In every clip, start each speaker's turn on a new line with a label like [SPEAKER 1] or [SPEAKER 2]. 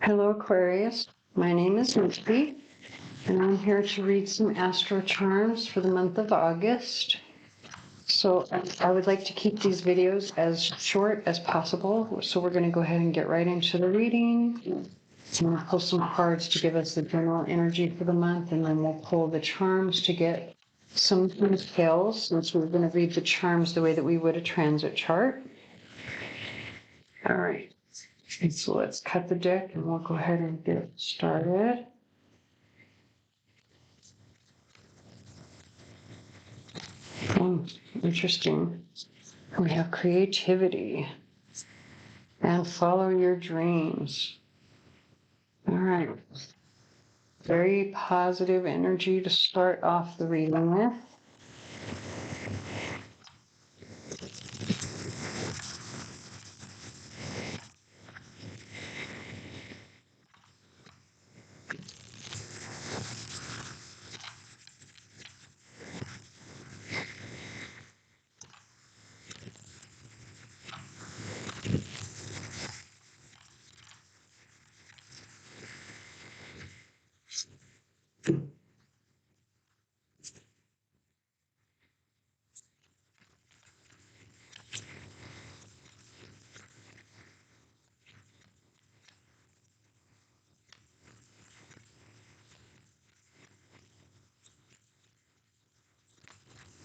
[SPEAKER 1] Hello, Aquarius. My name is Nikki, and I'm here to read some AstroCharms for the month of August. So I would like to keep these videos as short as possible. So we're going to go ahead and get right into the reading. I'm going to pull some cards to give us the general energy for the month, and then we'll pull the charms to get some details, since we're going to read the charms the way that we would a transit chart. All right. So let's cut the deck and we'll go ahead and get started. Interesting. We have creativity and follow your dreams. All right. Very positive energy to start off the reading with.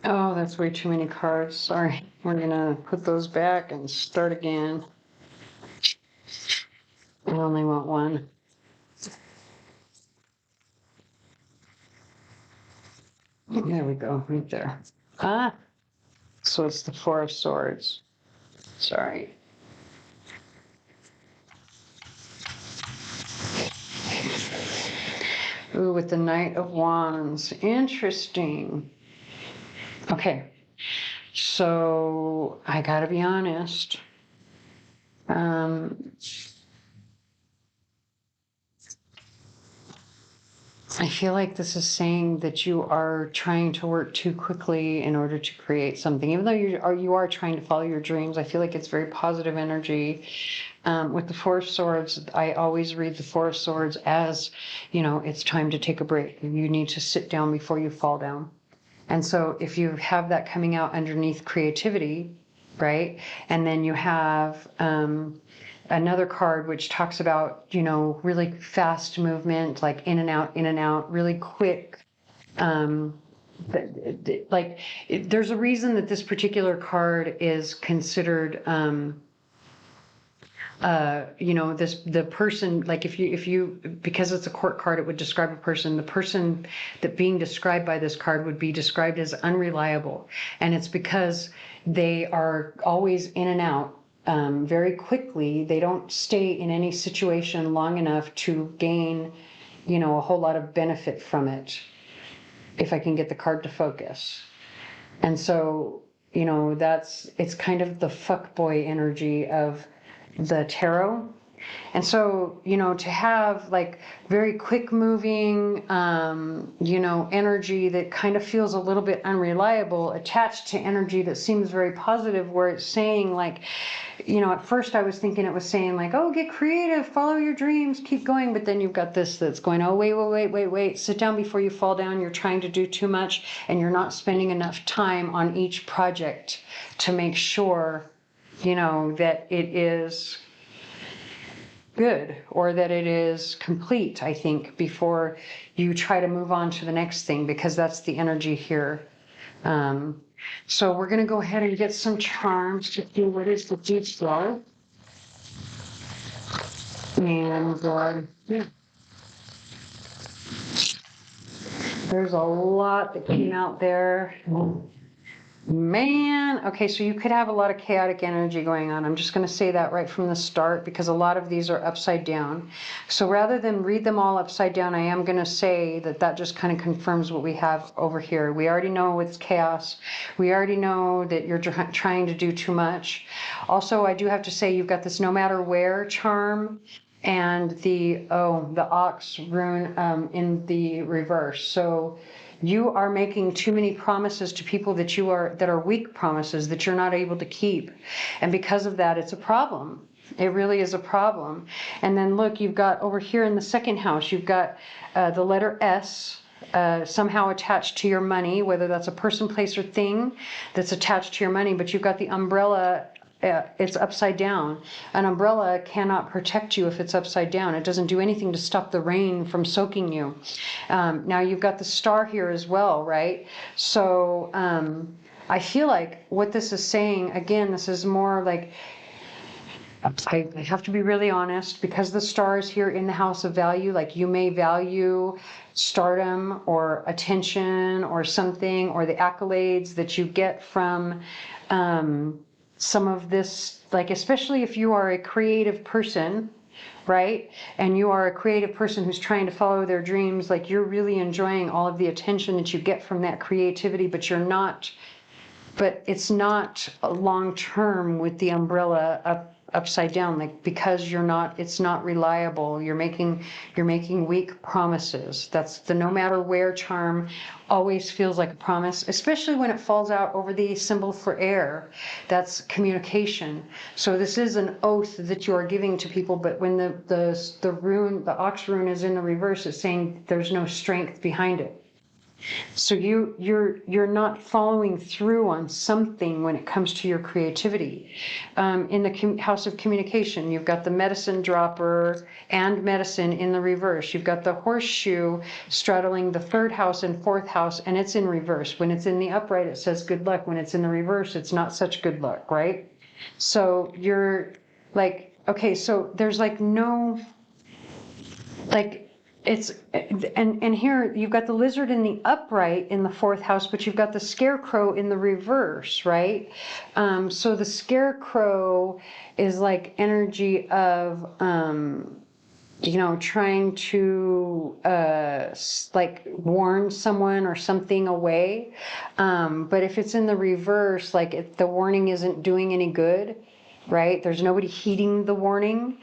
[SPEAKER 1] Oh, that's way too many cards. Sorry. We're going to put those back and start again. I only want one. There we go, right there. Ah, so it's the Four of Swords. Sorry. Ooh, with the Knight of Wands. Interesting. Okay, so I gotta be honest. I feel like this is saying that you are trying to work too quickly in order to create something. Even though you are trying to follow your dreams, I feel like it's very positive energy. With the Four of Swords, I always read the Four of Swords as, it's time to take a break. You need to sit down before you fall down. And so if you have that coming out underneath creativity, right? And then you have another card which talks about, really fast movement, like in and out, really quick. There's a reason that this particular card is considered the person, like if you because it's a court card, it would describe a person. The person that being described by this card would be described as unreliable, and it's because they are always in and out very quickly. They don't stay in any situation long enough to gain a whole lot of benefit from it, if I can get the card to focus. And so it's kind of the fuckboy energy of the tarot. And so, to have like very quick moving, energy that kind of feels a little bit unreliable attached to energy that seems very positive, where it's saying like, at first I was thinking it was saying like, oh, get creative, follow your dreams, keep going. But then you've got this that's going, oh, wait, sit down before you fall down. You're trying to do too much and you're not spending enough time on each project to make sure that it is good or that it is complete, I think, before you try to move on to the next thing, because that's the energy here. So we're going to go ahead and get some charms to see what is the deep flow. And yeah. There's a lot that came out there. Man, okay, so you could have a lot of chaotic energy going on. I'm just going to say that right from the start, because a lot of these are upside down. So rather than read them all upside down, I am going to say that just kind of confirms what we have over here. We already know it's chaos. We already know that you're trying to do too much. Also, I do have to say you've got this no matter where charm and the ox rune in the reverse. So you are making too many promises to people that are weak promises that you're not able to keep. And because of that, it's a problem. It really is a problem. And then look, you've got over here in the second house, you've got the letter S somehow attached to your money, whether that's a person, place, or thing that's attached to your money, but you've got the umbrella. It's upside down. An umbrella cannot protect you if it's upside down. It doesn't do anything to stop the rain from soaking you. Now you've got the star here as well, right? So I feel like what this is saying, again, this is more like, I have to be really honest, because the star is here in the house of value, like you may value stardom or attention or something, or the accolades that you get from some of this, like especially if you are a creative person, right? And you are a creative person who's trying to follow their dreams, like you're really enjoying all of the attention that you get from that creativity, but you're not, but it's not long term with the umbrella upside down, like because you're not, it's not reliable. You're making weak promises. That's the no matter where charm always feels like a promise, especially when it falls out over the symbol for air. That's communication. So this is an oath that you are giving to people, but when the rune, the ox rune is in the reverse, it's saying there's no strength behind it. So you're not following through on something when it comes to your creativity. In the house of communication, you've got the medicine dropper and medicine in the reverse. You've got the horseshoe straddling the third house and fourth house, and it's in reverse. When it's in the upright, it says good luck. When it's in the reverse, it's not such good luck, right? So you're like, okay, so there's like no, like, it's, and here you've got the lizard in the upright in the fourth house, but you've got the scarecrow in the reverse, right? So the scarecrow is like energy of, you know, trying to like warn someone or something away. But if it's in the reverse, like if the warning isn't doing any good, right? There's nobody heeding the warning.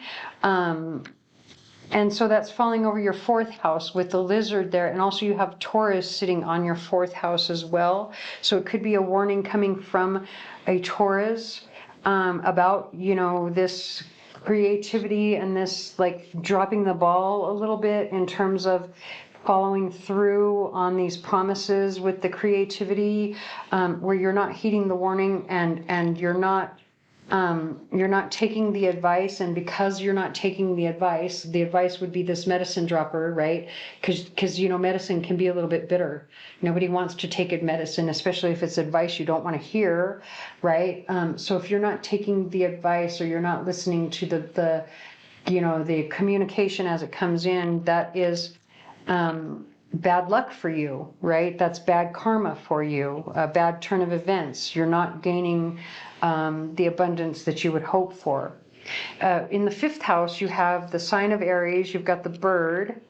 [SPEAKER 1] And so that's falling over your fourth house with the lizard there. And also you have Taurus sitting on your fourth house as well. So it could be a warning coming from a Taurus about, you know, this creativity and this like dropping the ball a little bit in terms of following through on these promises with the creativity, where you're not heeding the warning and you're not taking the advice. And because you're not taking the advice would be this medicine dropper, right? Because you know, medicine can be a little bit bitter. Nobody wants to take medicine, especially if it's advice you don't want to hear, right? So if you're not taking the advice, or you're not listening to the you know, the communication as it comes in, that is bad luck for you, right? That's bad karma for you, a bad turn of events. You're not gaining the abundance that you would hope for. In the fifth house, you have the sign of Aries, you've got the bird,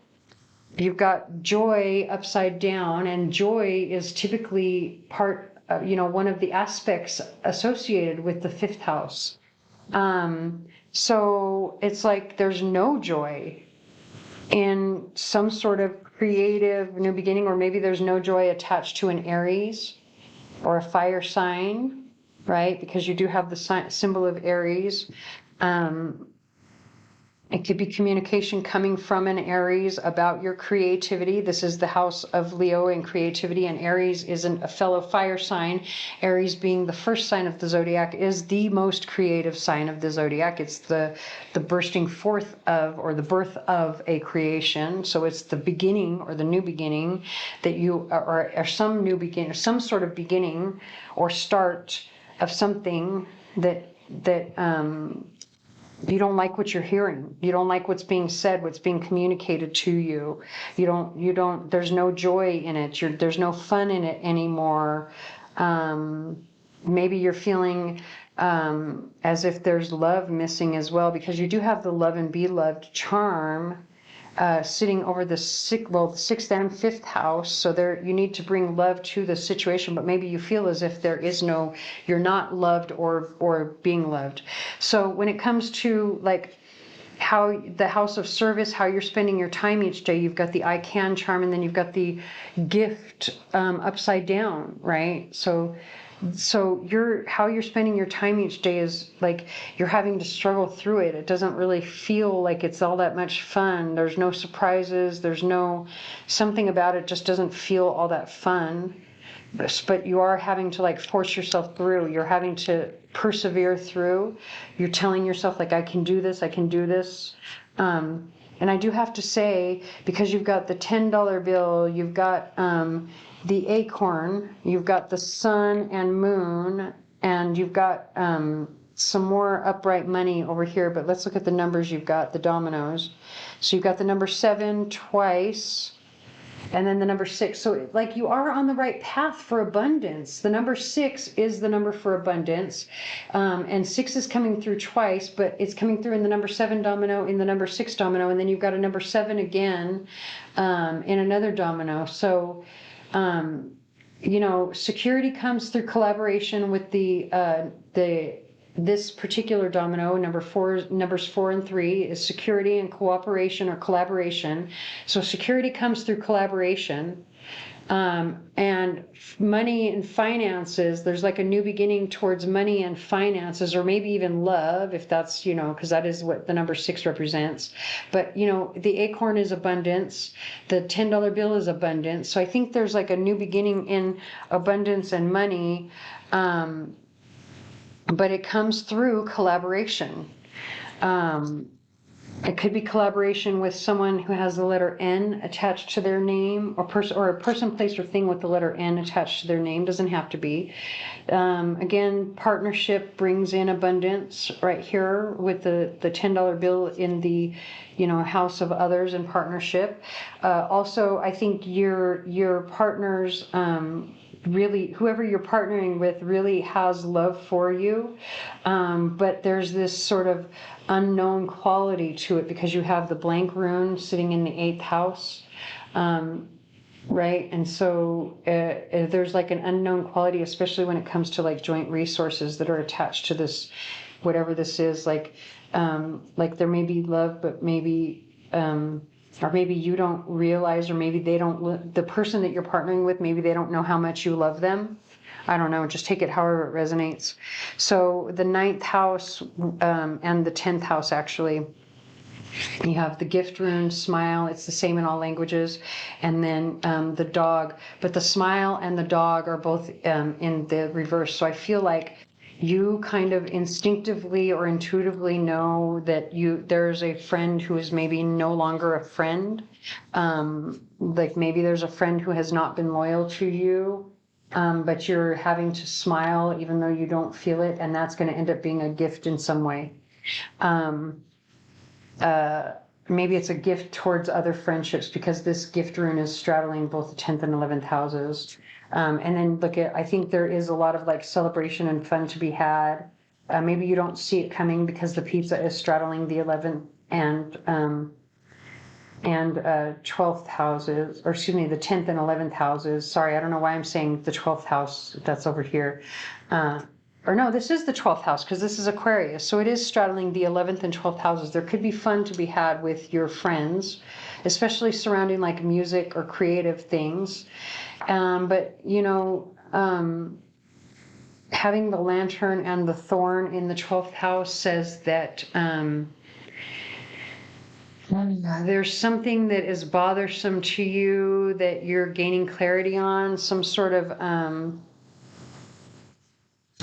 [SPEAKER 1] you've got joy upside down, and joy is typically part, you know, one of the aspects associated with the fifth house. So it's like there's no joy in some sort of creative new beginning, or maybe there's no joy attached to an Aries or a fire sign, right? Because you do have the symbol of Aries. It could be communication coming from an Aries about your creativity. This is the house of Leo and creativity, and Aries isn't a fellow fire sign. Aries, being the first sign of the zodiac, is the most creative sign of the zodiac. It's the bursting forth of, or the birth of a creation. So it's the beginning, or the new beginning that you, or some new beginning, or some sort of beginning or start of something that you don't like what you're hearing. You don't like what's being said, what's being communicated to you. You don't, there's no joy in it. There's no fun in it anymore. Maybe you're feeling as if there's love missing as well, because you do have the love and be loved charm sitting over the sixth and fifth house. So there, you need to bring love to the situation, but maybe you feel as if there is no, you're not loved or being loved. So when it comes to like how the house of service, how you're spending your time each day, you've got the I can charm, and then you've got the gift upside down, right? So So how you're spending your time each day is like you're having to struggle through it. It doesn't really feel like it's all that much fun. There's no surprises. There's no, something about it just doesn't feel all that fun. But you are having to like force yourself through. You're having to persevere through. You're telling yourself like, I can do this. I can do this. And I do have to say, because you've got the $10 bill, you've got the acorn, you've got the sun and moon, and you've got some more upright money over here. But let's look at the numbers you've got, the dominoes. So you've got the number 7 twice, and then the number 6. So like you are on the right path for abundance. The number 6 is the number for abundance. And 6 is coming through twice, but it's coming through in the number 7 domino, in the number 6 domino, and then you've got a number 7 again in another domino. So, you know, security comes through collaboration with this particular domino, numbers 4 and 3 is security and cooperation or collaboration. So security comes through collaboration, and money and finances. There's like a new beginning towards money and finances, or maybe even love, if that's, you know, because that is what the number 6 represents. But, you know, the acorn is abundance. The $10 bill is abundance. So I think there's like a new beginning in abundance and money. But it comes through collaboration. It could be collaboration with someone who has the letter N attached to their name, or a person, place, or thing with the letter N attached to their name. Doesn't have to be. Again, partnership brings in abundance right here with the $10 bill in the, you know, house of others and partnership. Also, I think your partner's really, whoever you're partnering with really has love for you, but there's this sort of unknown quality to it because you have the blank rune sitting in the 8th house, right? And so there's like an unknown quality, especially when it comes to like joint resources that are attached to this, whatever this is. Like there may be love, but maybe or maybe you don't realize, or maybe they don't, the person that you're partnering with, maybe they don't know how much you love them. I don't know, just take it however it resonates. So the 9th house and the 10th house, actually, you have the gift rune, smile. It's the same in all languages. And then the dog, but the smile and the dog are both in the reverse. So I feel like you kind of instinctively or intuitively know that there's a friend who is maybe no longer a friend. Like maybe there's a friend who has not been loyal to you, but you're having to smile even though you don't feel it, and that's going to end up being a gift in some way. Maybe it's a gift towards other friendships, because this gift rune is straddling both the 10th and 11th houses. And then I think there is a lot of like celebration and fun to be had. Maybe you don't see it coming because the pizza is straddling the 11th and 12th houses, or excuse me, the 10th and 11th houses. Sorry, I don't know why I'm saying the 12th house, that's over here. Or no, this is the 12th house, because this is Aquarius. So it is straddling the 11th and 12th houses. There could be fun to be had with your friends, especially surrounding like music or creative things. But, you know, having the lantern and the thorn in the 12th house says that there's something that is bothersome to you that you're gaining clarity on, some sort of,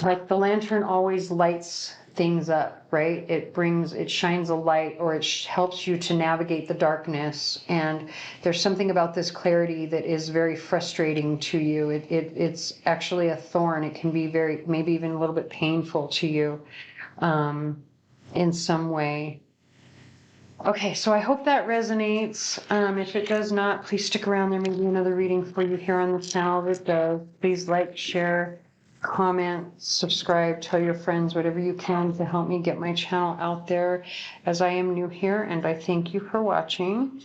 [SPEAKER 1] like the lantern always lights things up, right? It shines a light, or it helps you to navigate the darkness. And there's something about this clarity that is very frustrating to you. It's actually a thorn. It can be maybe even a little bit painful to you in some way. Okay, so I hope that resonates. If it does not, please stick around. There may be another reading for you here on the channel that does. Please like, share, comment, subscribe, tell your friends, whatever you can to help me get my channel out there, as I am new here, and I thank you for watching.